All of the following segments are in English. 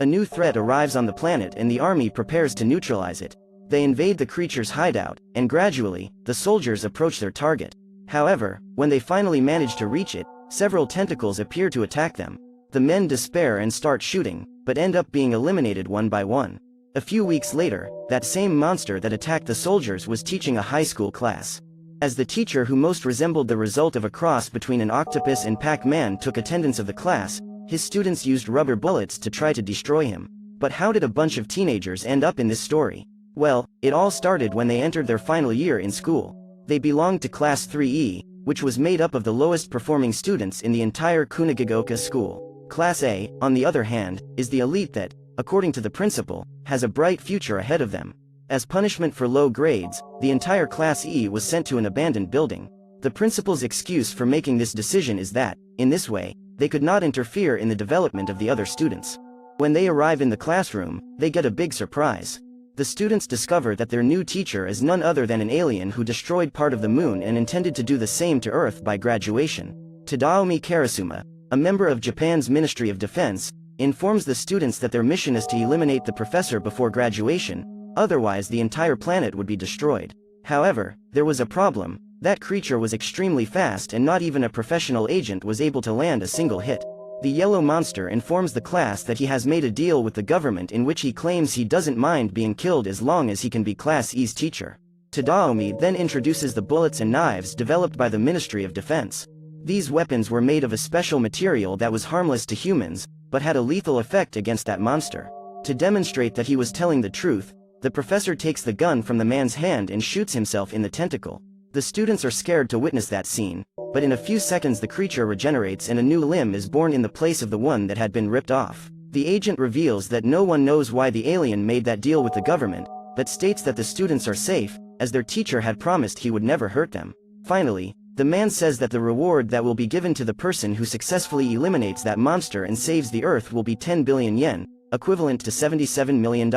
A new threat arrives on the planet and the army prepares to neutralize it. They invade the creature's hideout, and gradually, the soldiers approach their target. However, when they finally manage to reach it, several tentacles appear to attack them. The men despair and start shooting, but end up being eliminated one by one. A few weeks later, that same monster that attacked the soldiers was teaching a high school class. As the teacher who most resembled the result of a cross between an octopus and Pac-Man took attendance of the class, his students used rubber bullets to try to destroy him. But how did a bunch of teenagers end up in this story? Well, it all started when they entered their final year in school. They belonged to Class 3E, which was made up of the lowest performing students in the entire Kunagagoka school. Class A, on the other hand, is the elite that, according to the principal, has a bright future ahead of them. As punishment for low grades, the entire Class E was sent to an abandoned building. The principal's excuse for making this decision is that, in this way, they could not interfere in the development of the other students. When they arrive in the classroom, they get a big surprise. The students discover that their new teacher is none other than an alien who destroyed part of the moon and intended to do the same to Earth by graduation. Tadaomi Karasuma, a member of Japan's Ministry of Defense, informs the students that their mission is to eliminate the professor before graduation, otherwise the entire planet would be destroyed. However, there was a problem. That creature was extremely fast and not even a professional agent was able to land a single hit. The yellow monster informs the class that he has made a deal with the government in which he claims he doesn't mind being killed as long as he can be Class E's teacher. Tadaomi then introduces the bullets and knives developed by the Ministry of Defense. These weapons were made of a special material that was harmless to humans, but had a lethal effect against that monster. To demonstrate that he was telling the truth, the professor takes the gun from the man's hand and shoots himself in the tentacle. The students are scared to witness that scene, but in a few seconds the creature regenerates and a new limb is born in the place of the one that had been ripped off. The agent reveals that no one knows why the alien made that deal with the government, but states that the students are safe, as their teacher had promised he would never hurt them. Finally, the man says that the reward that will be given to the person who successfully eliminates that monster and saves the Earth will be 10 billion yen, equivalent to $77 million.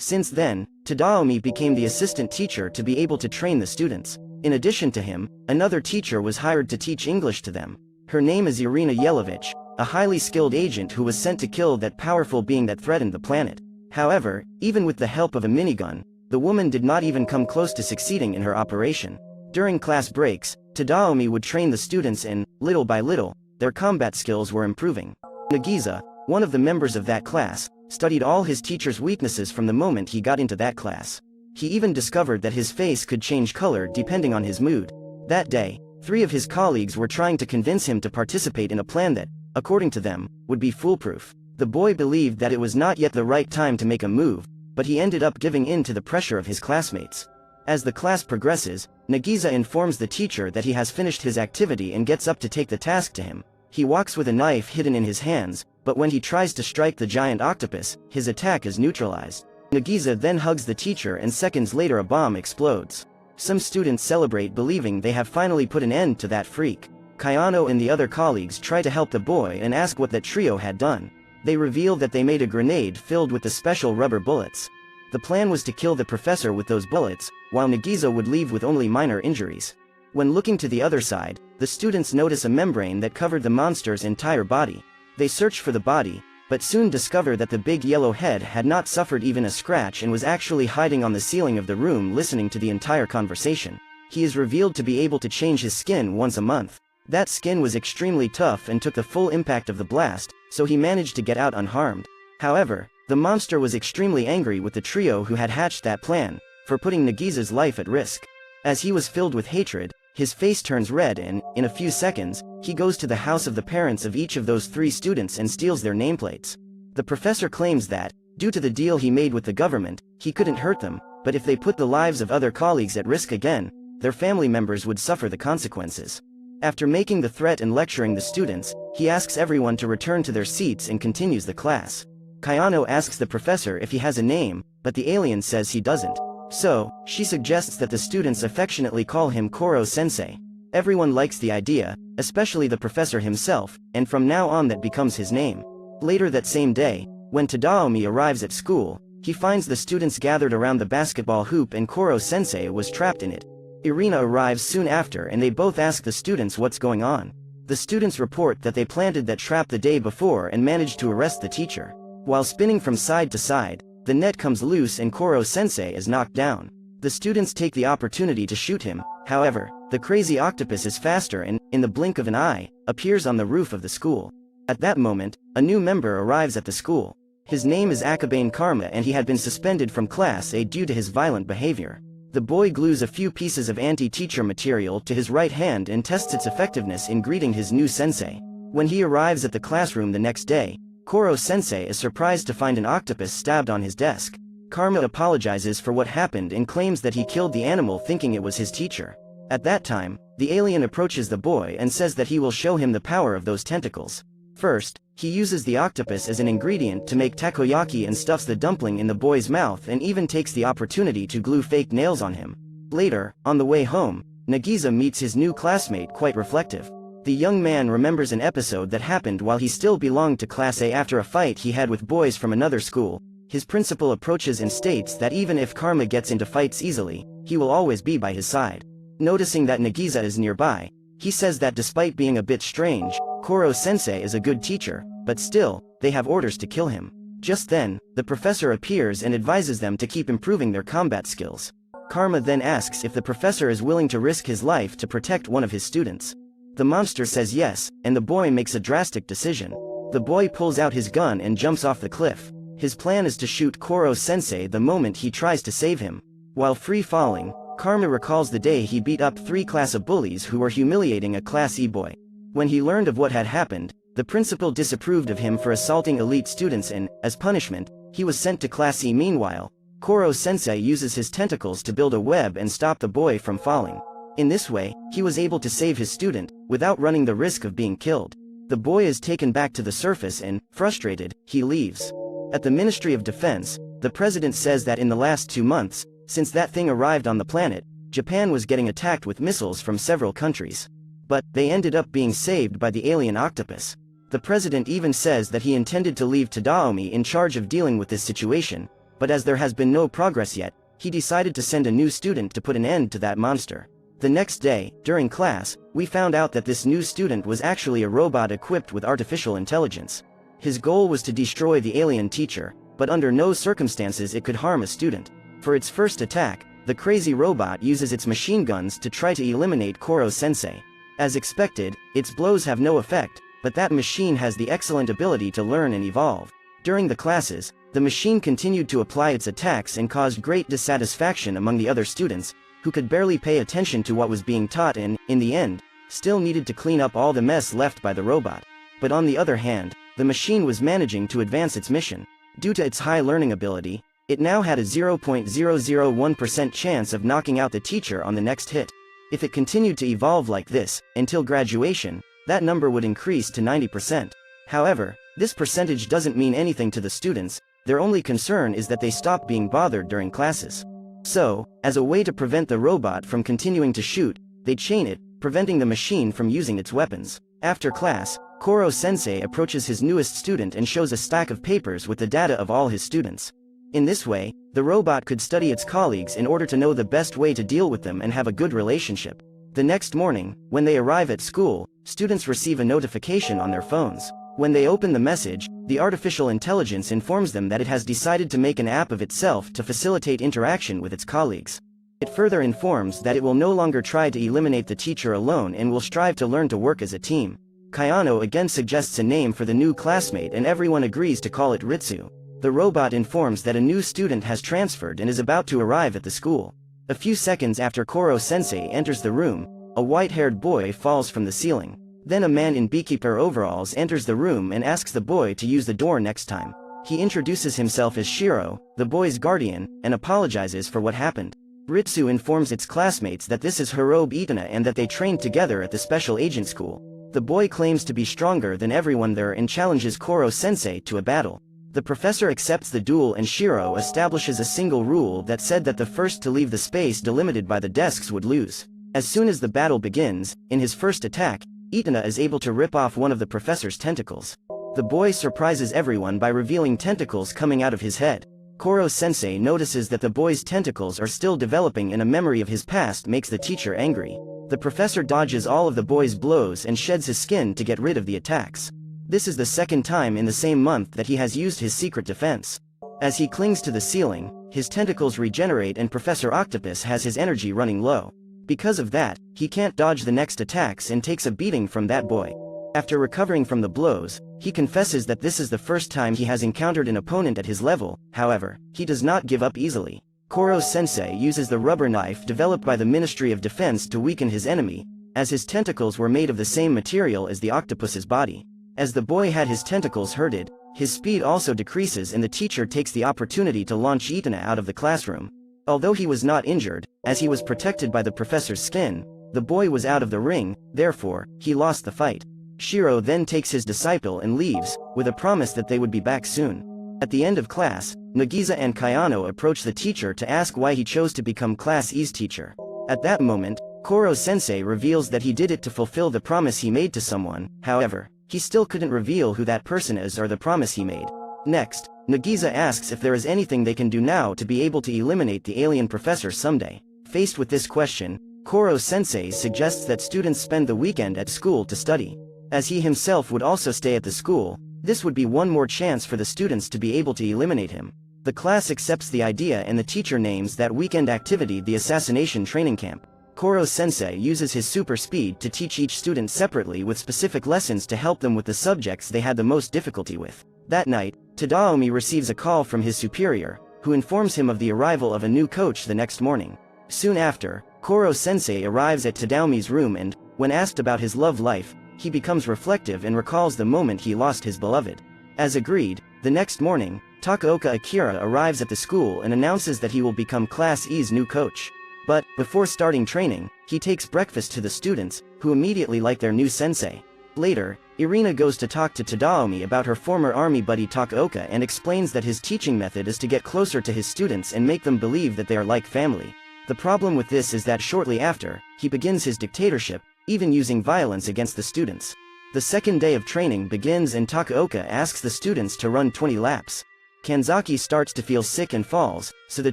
Since then, Tadaomi became the assistant teacher to be able to train the students. In addition to him, another teacher was hired to teach English to them. Her name is Irina Yelovich, a highly skilled agent who was sent to kill that powerful being that threatened the planet. However, even with the help of a minigun, the woman did not even come close to succeeding in her operation. During class breaks, Tadaomi would train the students and, little by little, their combat skills were improving. Nagisa, one of the members of that class, studied all his teacher's weaknesses from the moment he got into that class. He even discovered that his face could change color depending on his mood. That day, 3 of his colleagues were trying to convince him to participate in a plan that, according to them, would be foolproof. The boy believed that it was not yet the right time to make a move, but he ended up giving in to the pressure of his classmates. As the class progresses, Nagisa informs the teacher that he has finished his activity and gets up to take the task to him. He walks with a knife hidden in his hands, but when he tries to strike the giant octopus, his attack is neutralized. Nagisa then hugs the teacher and seconds later a bomb explodes. Some students celebrate believing they have finally put an end to that freak. Kayano and the other colleagues try to help the boy and ask what that trio had done. They reveal that they made a grenade filled with the special rubber bullets. The plan was to kill the professor with those bullets, while Nagisa would leave with only minor injuries. When looking to the other side, the students notice a membrane that covered the monster's entire body. They search for the body, but soon discover that the big yellow head had not suffered even a scratch and was actually hiding on the ceiling of the room listening to the entire conversation. He is revealed to be able to change his skin once a month. That skin was extremely tough and took the full impact of the blast, so he managed to get out unharmed. However, the monster was extremely angry with the trio who had hatched that plan, for putting Nagisa's life at risk. As he was filled with hatred, his face turns red and, in a few seconds, he goes to the house of the parents of each of those 3 students and steals their nameplates. The professor claims that, due to the deal he made with the government, he couldn't hurt them, but if they put the lives of other colleagues at risk again, their family members would suffer the consequences. After making the threat and lecturing the students, he asks everyone to return to their seats and continues the class. Kayano asks the professor if he has a name, but the alien says he doesn't. So, she suggests that the students affectionately call him Koro-sensei. Everyone likes the idea, especially the professor himself, and from now on that becomes his name. Later that same day, when Tadaomi arrives at school, he finds the students gathered around the basketball hoop and Koro-sensei was trapped in it. Irina arrives soon after and they both ask the students what's going on. The students report that they planted that trap the day before and managed to arrest the teacher. While spinning from side to side, the net comes loose and Koro-sensei is knocked down. The students take the opportunity to shoot him. However, the crazy octopus is faster and, in the blink of an eye, appears on the roof of the school. At that moment, a new member arrives at the school. His name is Akabane Karma and he had been suspended from Class A due to his violent behavior. The boy glues a few pieces of anti-teacher material to his right hand and tests its effectiveness in greeting his new sensei. When he arrives at the classroom the next day, Koro-sensei is surprised to find an octopus stabbed on his desk. Karma apologizes for what happened and claims that he killed the animal thinking it was his teacher. At that time, the alien approaches the boy and says that he will show him the power of those tentacles. First, he uses the octopus as an ingredient to make takoyaki and stuffs the dumpling in the boy's mouth and even takes the opportunity to glue fake nails on him. Later, on the way home, Nagisa meets his new classmate quite reflective. The young man remembers an episode that happened while he still belonged to Class A after a fight he had with boys from another school. His principal approaches and states that even if Karma gets into fights easily, he will always be by his side. Noticing that Nagisa is nearby, he says that despite being a bit strange, Koro-sensei is a good teacher, but still, they have orders to kill him. Just then, the professor appears and advises them to keep improving their combat skills. Karma then asks if the professor is willing to risk his life to protect one of his students. The monster says yes, and the boy makes a drastic decision. The boy pulls out his gun and jumps off the cliff. His plan is to shoot Koro-sensei the moment he tries to save him. While free falling, Karma recalls the day he beat up 3 Class A bullies who were humiliating a Class E boy. When he learned of what had happened, the principal disapproved of him for assaulting elite students and, as punishment, he was sent to Class E. Meanwhile, Koro-sensei uses his tentacles to build a web and stop the boy from falling. In this way, he was able to save his student, without running the risk of being killed. The boy is taken back to the surface and, frustrated, he leaves. At the Ministry of Defense, the president says that in the last 2 months, since that thing arrived on the planet, Japan was getting attacked with missiles from several countries. But, they ended up being saved by the alien octopus. The president even says that he intended to leave Tadaomi in charge of dealing with this situation, but as there has been no progress yet, he decided to send a new student to put an end to that monster. The next day, during class, we found out that this new student was actually a robot equipped with artificial intelligence. His goal was to destroy the alien teacher, but under no circumstances it could harm a student. For its first attack, the crazy robot uses its machine guns to try to eliminate Koro-sensei. As expected, its blows have no effect, but that machine has the excellent ability to learn and evolve. During the classes, the machine continued to apply its attacks and caused great dissatisfaction among the other students, who could barely pay attention to what was being taught and, in the end, still needed to clean up all the mess left by the robot. But on the other hand, the machine was managing to advance its mission. Due to its high learning ability, it now had a 0.001% chance of knocking out the teacher on the next hit. If it continued to evolve like this, until graduation, that number would increase to 90%. However, this percentage doesn't mean anything to the students, their only concern is that they stop being bothered during classes. So, as a way to prevent the robot from continuing to shoot, they chain it, preventing the machine from using its weapons. After class, Koro-sensei approaches his newest student and shows a stack of papers with the data of all his students. In this way, the robot could study its colleagues in order to know the best way to deal with them and have a good relationship. The next morning, when they arrive at school, students receive a notification on their phones. When they open the message, the artificial intelligence informs them that it has decided to make an app of itself to facilitate interaction with its colleagues. It further informs that it will no longer try to eliminate the teacher alone and will strive to learn to work as a team. Kayano again suggests a name for the new classmate and everyone agrees to call it Ritsu. The robot informs that a new student has transferred and is about to arrive at the school. A few seconds after Koro-sensei enters the room, a white-haired boy falls from the ceiling. Then a man in beekeeper overalls enters the room and asks the boy to use the door next time. He introduces himself as Shiro, the boy's guardian, and apologizes for what happened. Ritsu informs its classmates that this is Hirobe Itana and that they trained together at the special agent school. The boy claims to be stronger than everyone there and challenges Koro-sensei to a battle. The professor accepts the duel and Shiro establishes a single rule that said that the first to leave the space delimited by the desks would lose. As soon as the battle begins, in his first attack, Itana is able to rip off one of the professor's tentacles. The boy surprises everyone by revealing tentacles coming out of his head. Koro-sensei notices that the boy's tentacles are still developing and a memory of his past makes the teacher angry. The professor dodges all of the boy's blows and sheds his skin to get rid of the attacks. This is the second time in the same month that he has used his secret defense. As he clings to the ceiling, his tentacles regenerate and Professor Octopus has his energy running low. Because of that, he can't dodge the next attacks and takes a beating from that boy. After recovering from the blows, he confesses that this is the first time he has encountered an opponent at his level. However, he does not give up easily. Koro-sensei uses the rubber knife developed by the Ministry of Defense to weaken his enemy, as his tentacles were made of the same material as the octopus's body. As the boy had his tentacles hurted, his speed also decreases and the teacher takes the opportunity to launch Itana out of the classroom. Although he was not injured, as he was protected by the professor's skin, the boy was out of the ring, therefore, he lost the fight. Shiro then takes his disciple and leaves, with a promise that they would be back soon. At the end of class, Nagisa and Kayano approach the teacher to ask why he chose to become Class E's teacher. At that moment, Koro-sensei reveals that he did it to fulfill the promise he made to someone. However, he still couldn't reveal who that person is or the promise he made. Next, Nagisa asks if there is anything they can do now to be able to eliminate the alien professor someday. Faced with this question, Koro-sensei suggests that students spend the weekend at school to study. As he himself would also stay at the school, this would be one more chance for the students to be able to eliminate him. The class accepts the idea and the teacher names that weekend activity the Assassination Training Camp. Koro-sensei uses his super speed to teach each student separately with specific lessons to help them with the subjects they had the most difficulty with. That night, Tadaomi receives a call from his superior, who informs him of the arrival of a new coach the next morning. Soon after, Koro-sensei arrives at Tadaomi's room and, when asked about his love life, he becomes reflective and recalls the moment he lost his beloved. As agreed, the next morning, Takaoka Akira arrives at the school and announces that he will become Class E's new coach. But, before starting training, he takes breakfast to the students, who immediately like their new sensei. Later, Irina goes to talk to Tadaomi about her former army buddy Takaoka and explains that his teaching method is to get closer to his students and make them believe that they are like family. The problem with this is that shortly after, he begins his dictatorship, even using violence against the students. The second day of training begins and Takaoka asks the students to run 20 laps. Kanzaki starts to feel sick and falls, so the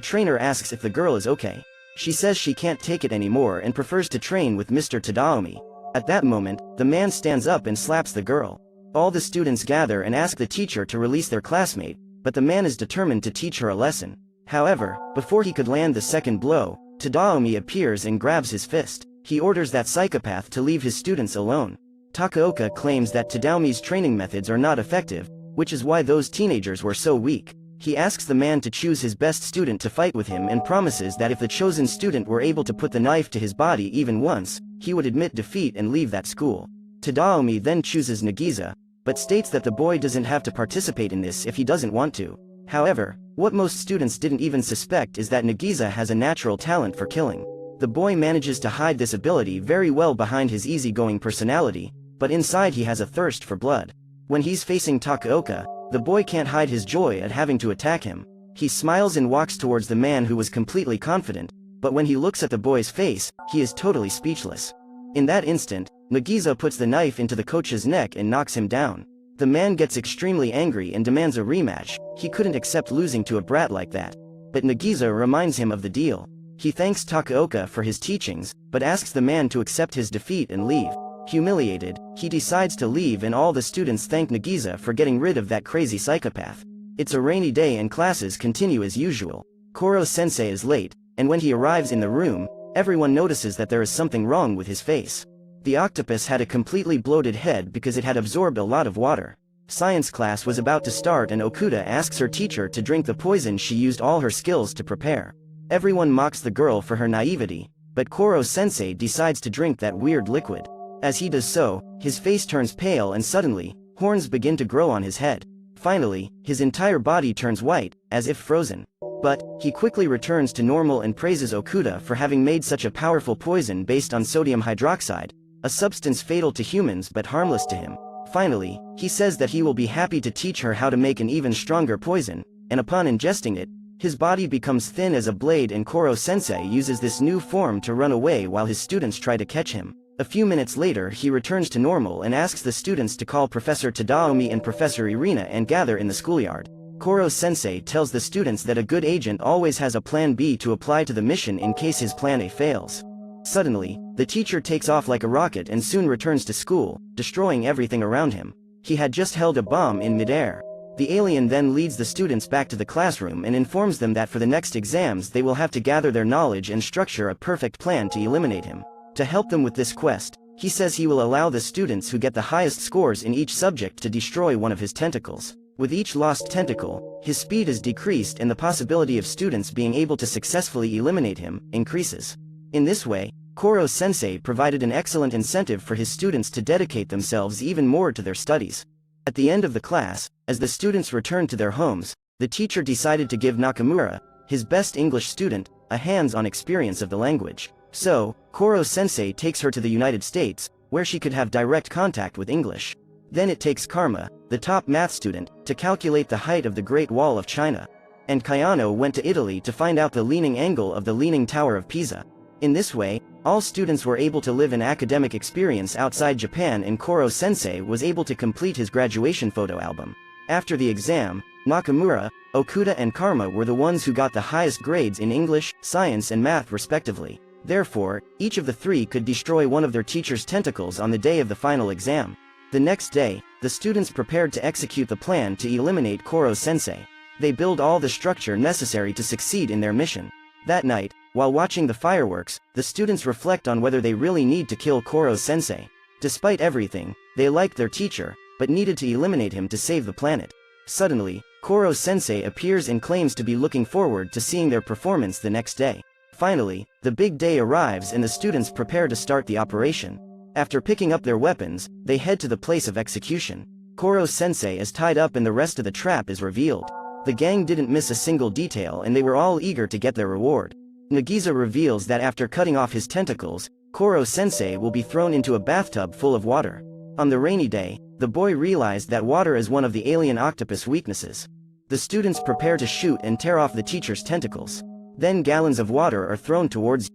trainer asks if the girl is okay. She says she can't take it anymore and prefers to train with Mr. Tadaomi. At that moment, the man stands up and slaps the girl. All the students gather and ask the teacher to release their classmate, but the man is determined to teach her a lesson. However, before he could land the second blow, Tadaomi appears and grabs his fist. He orders that psychopath to leave his students alone. Takaoka claims that Tadaomi's training methods are not effective, which is why those teenagers were so weak. He asks the man to choose his best student to fight with him and promises that if the chosen student were able to put the knife to his body even once, he would admit defeat and leave that school. Tadaomi then chooses Nagisa, but states that the boy doesn't have to participate in this if he doesn't want to. However, what most students didn't even suspect is that Nagisa has a natural talent for killing. The boy manages to hide this ability very well behind his easygoing personality, but inside he has a thirst for blood. When he's facing Takaoka, the boy can't hide his joy at having to attack him. He smiles and walks towards the man who was completely confident, but when he looks at the boy's face, he is totally speechless. In that instant, Nagisa puts the knife into the coach's neck and knocks him down. The man gets extremely angry and demands a rematch. He couldn't accept losing to a brat like that. But Nagisa reminds him of the deal. He thanks Takaoka for his teachings, but asks the man to accept his defeat and leave. Humiliated, he decides to leave and all the students thank Nagisa for getting rid of that crazy psychopath. It's a rainy day and classes continue as usual. Koro-sensei is late, and when he arrives in the room, everyone notices that there is something wrong with his face. The octopus had a completely bloated head because it had absorbed a lot of water. Science class was about to start and Okuda asks her teacher to drink the poison she used all her skills to prepare. Everyone mocks the girl for her naivety, but Koro-sensei decides to drink that weird liquid. As he does so, his face turns pale and suddenly, horns begin to grow on his head. Finally, his entire body turns white, as if frozen. But, he quickly returns to normal and praises Okuda for having made such a powerful poison based on sodium hydroxide, a substance fatal to humans but harmless to him. Finally, he says that he will be happy to teach her how to make an even stronger poison, and upon ingesting it, his body becomes thin as a blade and Koro-sensei uses this new form to run away while his students try to catch him. A few minutes later he returns to normal and asks the students to call Professor Tadaomi and Professor Irina and gather in the schoolyard. Koro-sensei tells the students that a good agent always has a plan B to apply to the mission in case his plan A fails. Suddenly, the teacher takes off like a rocket and soon returns to school, destroying everything around him. He had just held a bomb in midair. The alien then leads the students back to the classroom and informs them that for the next exams they will have to gather their knowledge and structure a perfect plan to eliminate him. To help them with this quest, he says he will allow the students who get the highest scores in each subject to destroy one of his tentacles. With each lost tentacle, his speed is decreased and the possibility of students being able to successfully eliminate him increases. In this way, Koro-sensei provided an excellent incentive for his students to dedicate themselves even more to their studies. At the end of the class, as the students returned to their homes, the teacher decided to give Nakamura, his best English student, a hands-on experience of the language. So, Koro-sensei takes her to the United States, where she could have direct contact with English. Then it takes Karma, the top math student, to calculate the height of the Great Wall of China. And Kayano went to Italy to find out the leaning angle of the Leaning Tower of Pisa. In this way, all students were able to live an academic experience outside Japan, and Koro-sensei was able to complete his graduation photo album. After the exam, Nakamura, Okuda and Karma were the ones who got the highest grades in English, science and math respectively. Therefore, each of the three could destroy one of their teacher's tentacles on the day of the final exam. The next day, the students prepared to execute the plan to eliminate Koro-sensei. They build all the structure necessary to succeed in their mission. That night, while watching the fireworks, the students reflect on whether they really need to kill Koro-sensei. Despite everything, they liked their teacher, but needed to eliminate him to save the planet. Suddenly, Koro-sensei appears and claims to be looking forward to seeing their performance the next day. Finally, the big day arrives and the students prepare to start the operation. After picking up their weapons, they head to the place of execution. Koro-sensei is tied up and the rest of the trap is revealed. The gang didn't miss a single detail and they were all eager to get their reward. Nagisa reveals that after cutting off his tentacles, Koro-sensei will be thrown into a bathtub full of water. On the rainy day, the boy realized that water is one of the alien octopus weaknesses. The students prepare to shoot and tear off the teacher's tentacles. Then gallons of water are thrown towards.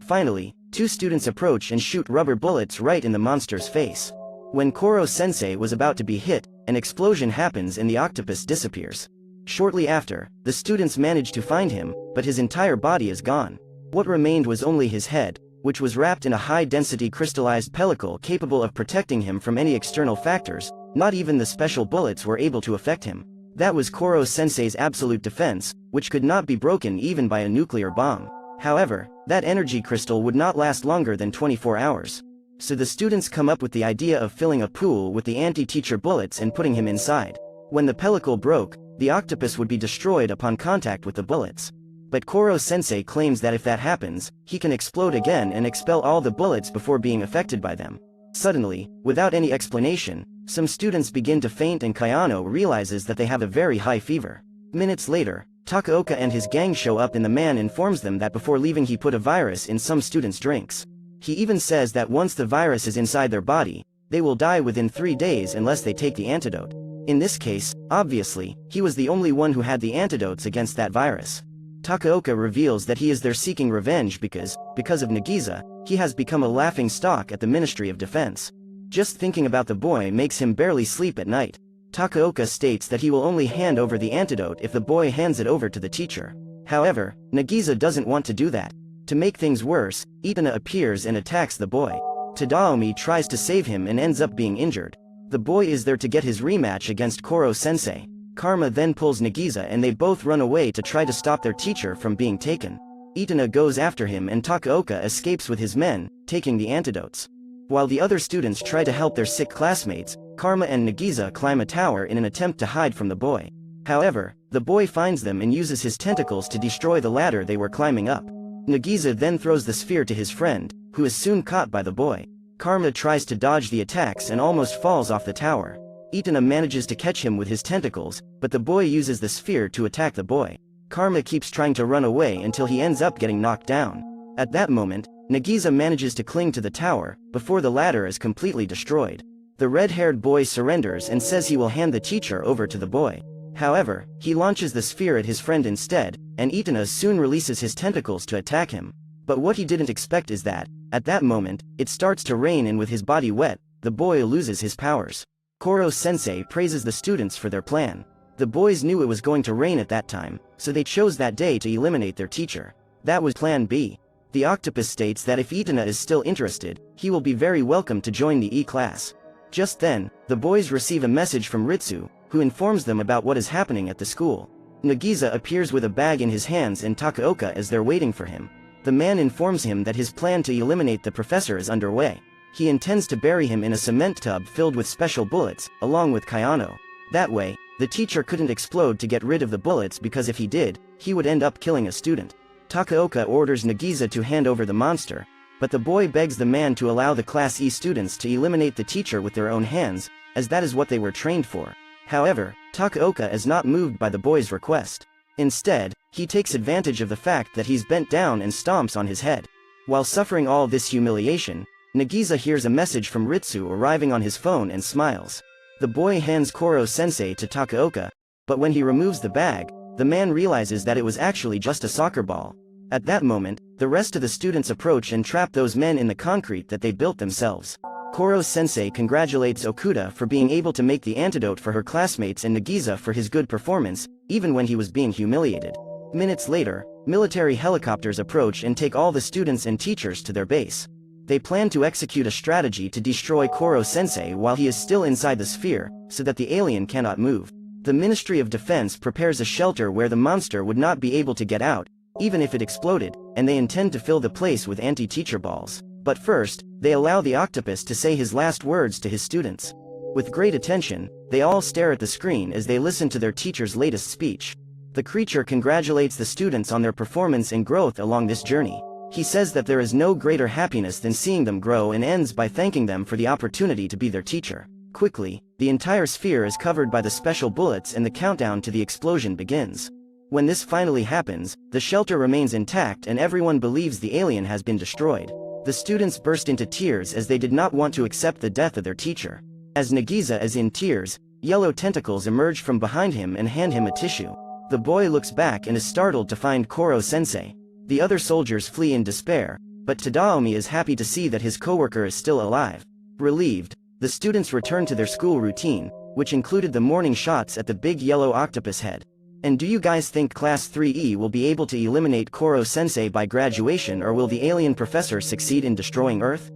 Finally, two students approach and shoot rubber bullets right in the monster's face. When Koro-sensei was about to be hit, an explosion happens and the octopus disappears. Shortly after, the students manage to find him, but his entire body is gone. What remained was only his head, which was wrapped in a high-density crystallized pellicle capable of protecting him from any external factors. Not even the special bullets were able to affect him. That was Koro-sensei's absolute defense, which could not be broken even by a nuclear bomb. However, that energy crystal would not last longer than 24 hours. So the students come up with the idea of filling a pool with the anti-teacher bullets and putting him inside. When the pellicle broke, the octopus would be destroyed upon contact with the bullets. But Koro-sensei claims that if that happens, he can explode again and expel all the bullets before being affected by them. Suddenly, without any explanation, some students begin to faint and Kayano realizes that they have a very high fever. Minutes later, Takaoka and his gang show up and the man informs them that before leaving he put a virus in some students' drinks. He even says that once the virus is inside their body, they will die within 3 days unless they take the antidote. In this case, obviously, he was the only one who had the antidotes against that virus. Takaoka reveals that he is there seeking revenge because of Nagisa, he has become a laughing stock at the Ministry of Defense. Just thinking about the boy makes him barely sleep at night. Takaoka states that he will only hand over the antidote if the boy hands it over to the teacher. However, Nagisa doesn't want to do that. To make things worse, Itana appears and attacks the boy. Tadaomi tries to save him and ends up being injured. The boy is there to get his rematch against Koro-sensei. Karma then pulls Nagisa and they both run away to try to stop their teacher from being taken. Itana goes after him and Takaoka escapes with his men, taking the antidotes. While the other students try to help their sick classmates, Karma and Nagisa climb a tower in an attempt to hide from the boy. However, the boy finds them and uses his tentacles to destroy the ladder they were climbing up. Nagisa then throws the sphere to his friend, who is soon caught by the boy. Karma tries to dodge the attacks and almost falls off the tower. Itana manages to catch him with his tentacles, but the boy uses the sphere to attack the boy. Karma keeps trying to run away until he ends up getting knocked down. At that moment, Nagisa manages to cling to the tower, before the ladder is completely destroyed. The red-haired boy surrenders and says he will hand the teacher over to the boy. However, he launches the sphere at his friend instead, and Itana soon releases his tentacles to attack him. But what he didn't expect is that, at that moment, it starts to rain and with his body wet, the boy loses his powers. Koro-sensei praises the students for their plan. The boys knew it was going to rain at that time, so they chose that day to eliminate their teacher. That was Plan B. The octopus states that if Itana is still interested, he will be very welcome to join the E-class. Just then, the boys receive a message from Ritsu, who informs them about what is happening at the school. Nagisa appears with a bag in his hands and Takaoka as they're waiting for him. The man informs him that his plan to eliminate the professor is underway. He intends to bury him in a cement tub filled with special bullets, along with Kayano. That way, the teacher couldn't explode to get rid of the bullets because if he did, he would end up killing a student. Takaoka orders Nagisa to hand over the monster, but the boy begs the man to allow the Class E students to eliminate the teacher with their own hands, as that is what they were trained for. However, Takaoka is not moved by the boy's request. Instead, he takes advantage of the fact that he's bent down and stomps on his head. While suffering all this humiliation, Nagisa hears a message from Ritsu arriving on his phone and smiles. The boy hands Koro-sensei to Takaoka, but when he removes the bag, the man realizes that it was actually just a soccer ball. At that moment, the rest of the students approach and trap those men in the concrete that they built themselves. Koro-sensei congratulates Okuda for being able to make the antidote for her classmates and Nagisa for his good performance, even when he was being humiliated. Minutes later, military helicopters approach and take all the students and teachers to their base. They plan to execute a strategy to destroy Koro-sensei while he is still inside the sphere, so that the alien cannot move. The Ministry of Defense prepares a shelter where the monster would not be able to get out, even if it exploded, and they intend to fill the place with anti-teacher balls. But first, they allow the octopus to say his last words to his students. With great attention, they all stare at the screen as they listen to their teacher's latest speech. The creature congratulates the students on their performance and growth along this journey. He says that there is no greater happiness than seeing them grow and ends by thanking them for the opportunity to be their teacher. Quickly, the entire sphere is covered by the special bullets and the countdown to the explosion begins. When this finally happens, the shelter remains intact and everyone believes the alien has been destroyed. The students burst into tears as they did not want to accept the death of their teacher. As Nagisa is in tears, yellow tentacles emerge from behind him and hand him a tissue. The boy looks back and is startled to find Koro-sensei. The other soldiers flee in despair, but Tadaomi is happy to see that his coworker is still alive. Relieved, the students return to their school routine, which included the morning shots at the big yellow octopus head. And do you guys think Class 3E will be able to eliminate Koro-sensei by graduation, or will the alien professor succeed in destroying Earth?